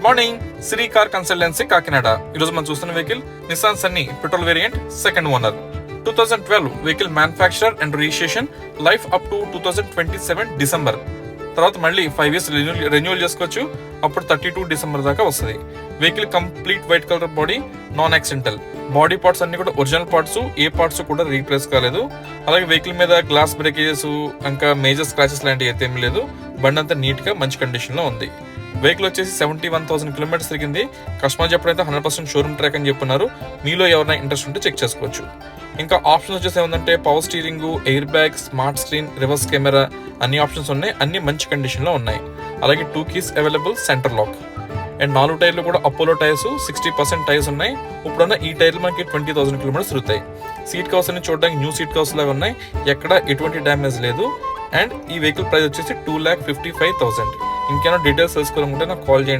Good morning, Shri car consultancy Kakinada. ఈరోజు మనం చూస్తున్న vehicle Nissan Sunny petrol variant, second owner. 2012 vehicle manufacturer and registration, life up to 2027 December. తర్వాత మళ్ళీ 5 years renewal చేసుకోవచ్చు. అప్పుడు 32 డిసెంబర్ దాకా వస్తుంది. Vehicle complete white colour body, non accidental. Body parts అన్ని కూడా ఒరిజినల్ పార్ట్స్, ఏ పార్ట్స్ కూడా రీప్లేస్ కాలేదు. అలాగే వెహికల్ మీద గ్లాస్ బ్రేకేజెస్ ఇంకా మేజర్ స్క్రాచెస్ లాంటివి అయితే ఏం లేదు. బండి అంతా నీట్ గా మంచి కండిషన్ లో ఉంది. వెహికల్ వచ్చేసి 71,000 కిలోమీటర్స్ తిరిగింది. కస్టమర్ చెప్పడైతే 100% షోరూమ్ ట్రాక్ అని చెప్పున్నారు. మీలో ఎవరైనా ఇంట్రెస్ట్ ఉంటే చెక్ చేసుకోవచ్చు. ఇంకా ఆప్షన్స్ వచ్చేసి ఏమంటే power steering, air bag, smart screen, reverse camera అన్ని ఆప్షన్స్ ఉన్నాయి. అన్ని మంచి కండిషన్ లో ఉన్నాయి. అలాగే 2 keys available, centre lock. And 4 టైర్లు కూడా అపోలో టైర్స్, 60% టైర్స్ ఉన్నాయి. ఇప్పుడున్న ఈ టైర్లు మనకి 20,000 కిలోమీటర్స్ తిరుగుతాయి. సీట్ కవర్స్ అన్ని చూడడానికి న్యూ సీట్ కవర్స్ లాగా ఉన్నాయి. ఎక్కడ ఎటువంటి డ్యామేజ్ లేదు. అండ్ ఈ వెహికల్ ప్రైస్ వచ్చేసి 2,55,000. ఇంకేమైనా డీటెయిల్స్ తెలుసుకోవాలనుకుంటే నాకు కాల్ చేయండి.